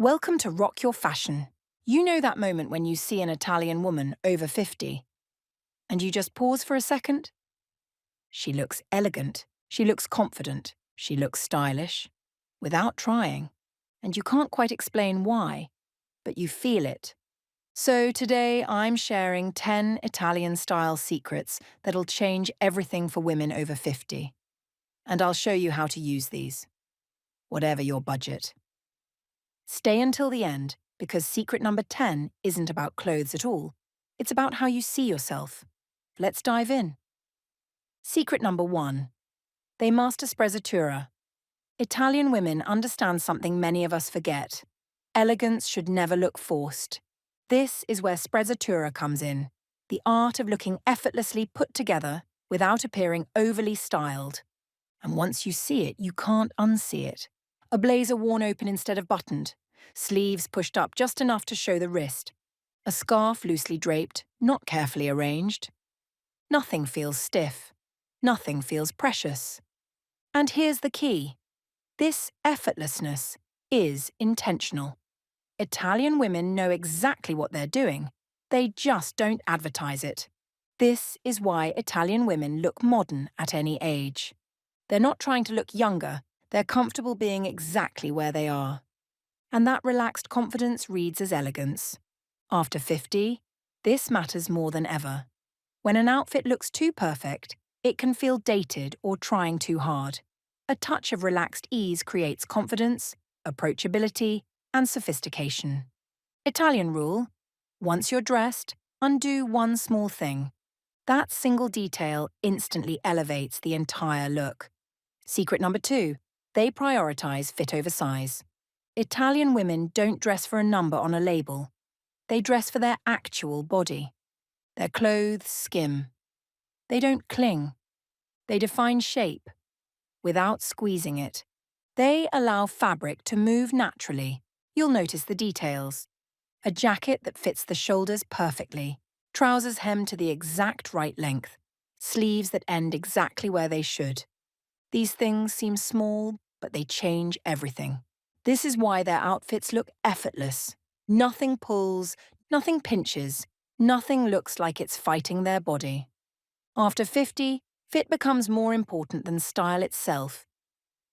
Welcome to Rock Your Fashion. You know that moment when you see an Italian woman over 50 and you just pause for a second? She looks elegant, she looks confident, she looks stylish, without trying. And you can't quite explain why, but you feel it. So today I'm sharing 10 Italian style secrets that'll change everything for women over 50. And I'll show you how to use these, whatever your budget. Stay until the end, because secret number 10 isn't about clothes at all. It's about how you see yourself. Let's dive in. Secret number 1. They master sprezatura. Italian women understand something many of us forget. Elegance should never look forced. This is where sprezatura comes in, the art of looking effortlessly put together without appearing overly styled. And once you see it, you can't unsee it. A blazer worn open instead of buttoned, sleeves pushed up just enough to show the wrist, a scarf loosely draped, not carefully arranged. Nothing feels stiff. Nothing feels precious. And here's the key. This effortlessness is intentional. Italian women know exactly what they're doing. They just don't advertise it. This is why Italian women look modern at any age. They're not trying to look younger. They're comfortable being exactly where they are. And that relaxed confidence reads as elegance. After 50, this matters more than ever. When an outfit looks too perfect, it can feel dated or trying too hard. A touch of relaxed ease creates confidence, approachability, and sophistication. Italian rule: once you're dressed, undo one small thing. That single detail instantly elevates the entire look. Secret number 2. They prioritize fit over size. Italian women don't dress for a number on a label. They dress for their actual body. Their clothes skim. They don't cling. They define shape without squeezing it. They allow fabric to move naturally. You'll notice the details. A jacket that fits the shoulders perfectly, trousers hemmed to the exact right length, sleeves that end exactly where they should. These things seem small, but they change everything. This is why their outfits look effortless. Nothing pulls, nothing pinches, nothing looks like it's fighting their body. After 50, fit becomes more important than style itself.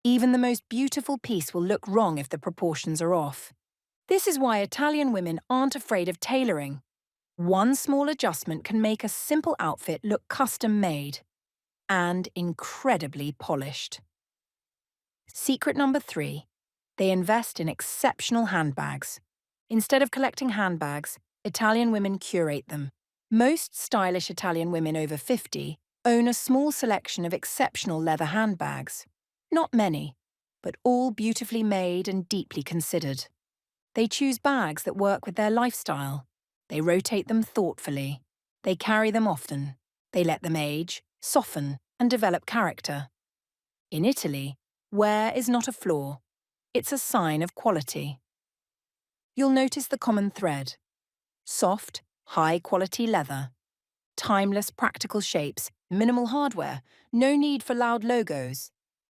Even the most beautiful piece will look wrong if the proportions are off. This is why Italian women aren't afraid of tailoring. One small adjustment can make a simple outfit look custom-made and incredibly polished. Secret number 3. They invest in exceptional handbags. Instead of collecting handbags, Italian women curate them. Most stylish Italian women over 50 own a small selection of exceptional leather handbags. Not many, but all beautifully made and deeply considered. They choose bags that work with their lifestyle. They rotate them thoughtfully. They carry them often. They let them age, soften, and develop character. In Italy, wear is not a flaw. It's a sign of quality. You'll notice the common thread. Soft, high-quality leather. Timeless, practical shapes, minimal hardware, no need for loud logos.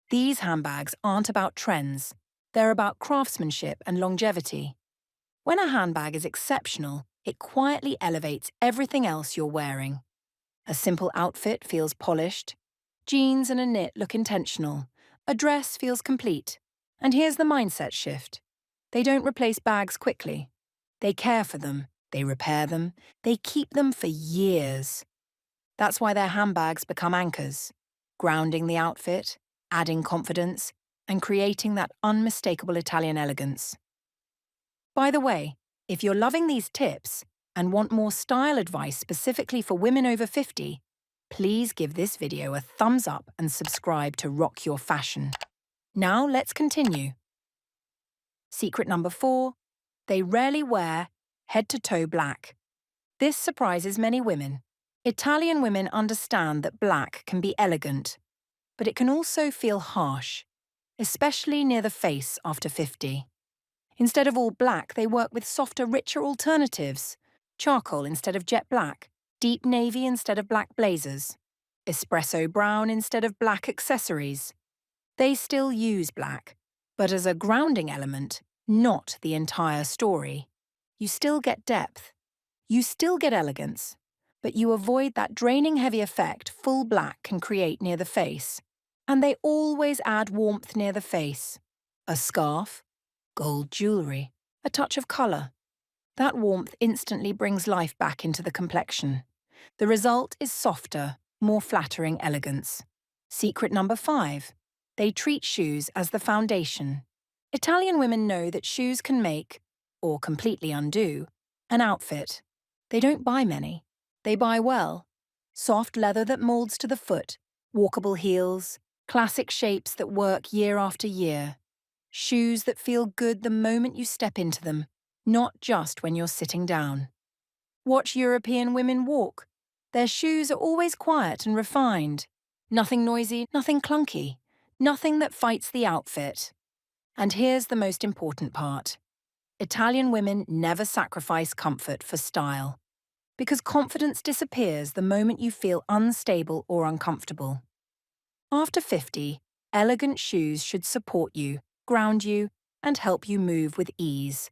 These handbags aren't about trends. They're about craftsmanship and longevity. When a handbag is exceptional, it quietly elevates everything else you're wearing. A simple outfit feels polished. Jeans and a knit look intentional. A dress feels complete. And here's the mindset shift. They don't replace bags quickly. They care for them, they repair them, they keep them for years. That's why their handbags become anchors, grounding the outfit, adding confidence, and creating that unmistakable Italian elegance. By the way, if you're loving these tips and want more style advice specifically for women over 50, please give this video a thumbs up and subscribe to Rock Your Fashion. Now let's continue. Secret number 4. They rarely wear head-to-toe black. This surprises many women. Italian women understand that black can be elegant, but it can also feel harsh, especially near the face after 50. Instead of all black, they work with softer, richer alternatives. Charcoal instead of jet black, deep navy instead of black blazers, espresso brown instead of black accessories. They still use black, but as a grounding element, not the entire story. You still get depth. You still get elegance, but you avoid that draining heavy effect full black can create near the face. And they always add warmth near the face. A scarf, gold jewellery, a touch of colour. That warmth instantly brings life back into the complexion. The result is softer, more flattering elegance. Secret number 5. They treat shoes as the foundation. Italian women know that shoes can make, or completely undo, an outfit. They don't buy many. They buy well. Soft leather that molds to the foot, walkable heels, classic shapes that work year after year. Shoes that feel good the moment you step into them, not just when you're sitting down. Watch European women walk. Their shoes are always quiet and refined. Nothing noisy, nothing clunky, nothing that fights the outfit. And here's the most important part. Italian women never sacrifice comfort for style. Because confidence disappears the moment you feel unstable or uncomfortable. After 50, elegant shoes should support you, ground you, and help you move with ease.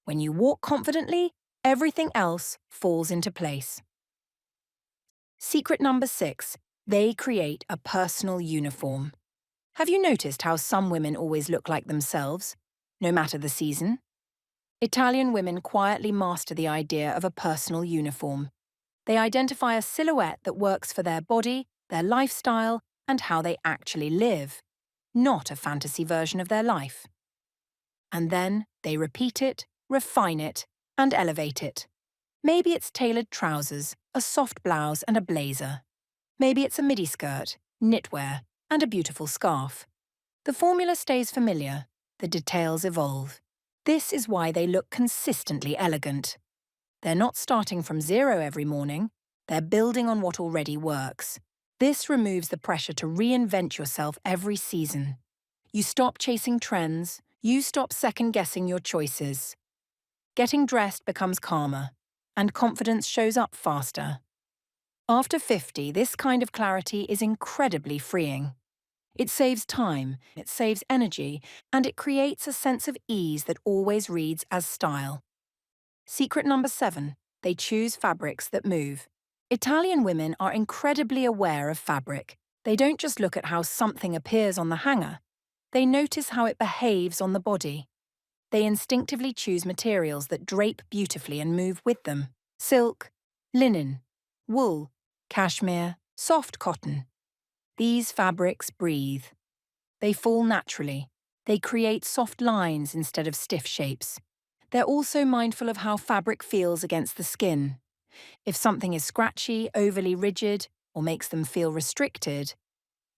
When you walk confidently, everything else falls into place. Secret number 6. They create a personal uniform. Have you noticed how some women always look like themselves, no matter the season? Italian women quietly master the idea of a personal uniform. They identify a silhouette that works for their body, their lifestyle, and how they actually live, not a fantasy version of their life. And then they repeat it, refine it, and elevate it. Maybe it's tailored trousers, a soft blouse, and a blazer. Maybe it's a midi skirt, knitwear, and a beautiful scarf. The formula stays familiar, the details evolve. This is why they look consistently elegant. They're not starting from zero every morning, they're building on what already works. This removes the pressure to reinvent yourself every season. You stop chasing trends, you stop second-guessing your choices. Getting dressed becomes calmer, and confidence shows up faster. After 50, this kind of clarity is incredibly freeing. It saves time, it saves energy, and it creates a sense of ease that always reads as style. Secret number 7. They choose fabrics that move. Italian women are incredibly aware of fabric. They don't just look at how something appears on the hanger. They notice how it behaves on the body. They instinctively choose materials that drape beautifully and move with them. Silk, linen, wool, cashmere, soft cotton. These fabrics breathe. They fall naturally. They create soft lines instead of stiff shapes. They're also mindful of how fabric feels against the skin. If something is scratchy, overly rigid, or makes them feel restricted,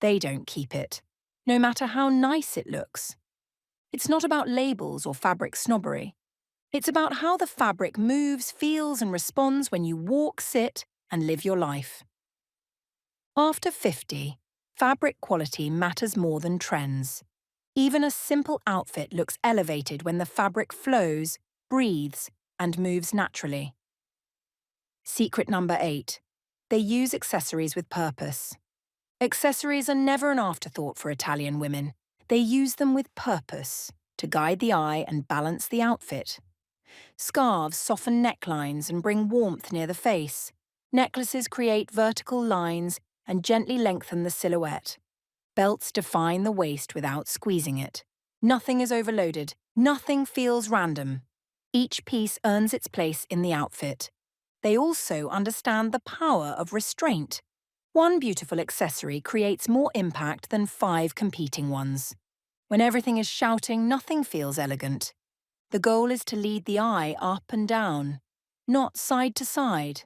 they don't keep it, no matter how nice it looks. It's not about labels or fabric snobbery. It's about how the fabric moves, feels, and responds when you walk, sit, and live your life. After 50, fabric quality matters more than trends. Even a simple outfit looks elevated when the fabric flows, breathes, and moves naturally. Secret number 8. They use accessories with purpose. Accessories are never an afterthought for Italian women. They use them with purpose, to guide the eye and balance the outfit. Scarves soften necklines and bring warmth near the face. Necklaces create vertical lines and gently lengthen the silhouette. Belts define the waist without squeezing it. Nothing is overloaded. Nothing feels random. Each piece earns its place in the outfit. They also understand the power of restraint. One beautiful accessory creates more impact than 5 competing ones. When everything is shouting, nothing feels elegant. The goal is to lead the eye up and down, not side to side.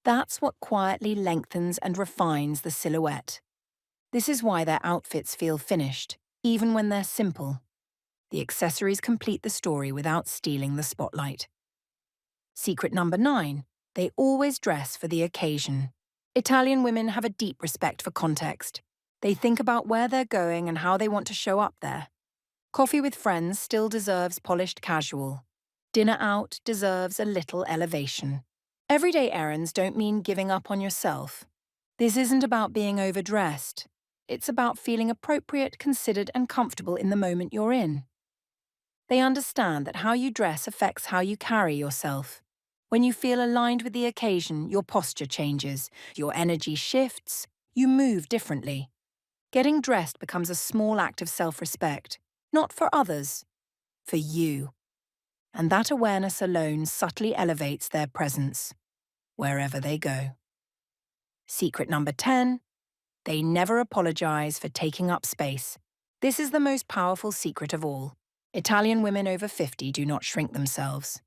That's what quietly lengthens and refines the silhouette. This is why their outfits feel finished, even when they're simple. The accessories complete the story without stealing the spotlight. Secret number 9. They always dress for the occasion. Italian women have a deep respect for context. They think about where they're going and how they want to show up there. Coffee with friends still deserves polished casual. Dinner out deserves a little elevation. Everyday errands don't mean giving up on yourself. This isn't about being overdressed. It's about feeling appropriate, considered, and comfortable in the moment you're in. They understand that how you dress affects how you carry yourself. When you feel aligned with the occasion, your posture changes, your energy shifts, you move differently. Getting dressed becomes a small act of self-respect, not for others, for you. And that awareness alone subtly elevates their presence, wherever they go. Secret number 10, they never apologize for taking up space. This is the most powerful secret of all. Italian women over 50 do not shrink themselves.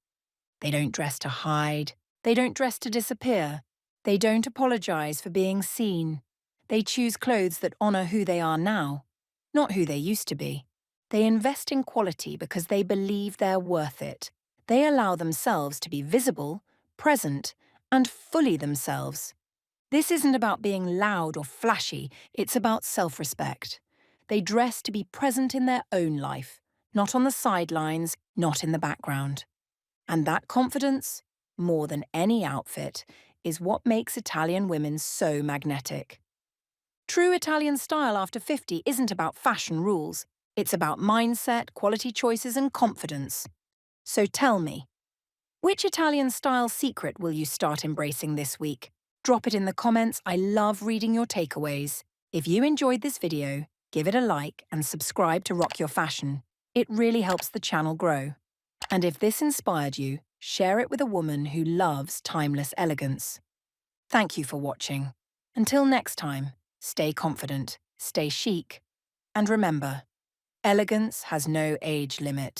They don't dress to hide. They don't dress to disappear. They don't apologize for being seen. They choose clothes that honor who they are now, not who they used to be. They invest in quality because they believe they're worth it. They allow themselves to be visible, present, and fully themselves. This isn't about being loud or flashy, it's about self-respect. They dress to be present in their own life, not on the sidelines, not in the background. And that confidence, more than any outfit, is what makes Italian women so magnetic. True Italian style after 50 isn't about fashion rules. It's about mindset, quality choices, and confidence. So tell me, which Italian style secret will you start embracing this week? Drop it in the comments. I love reading your takeaways. If you enjoyed this video, give it a like and subscribe to Rock Your Fashion. It really helps the channel grow. And if this inspired you, share it with a woman who loves timeless elegance. Thank you for watching. Until next time, stay confident, stay chic, and remember, elegance has no age limit.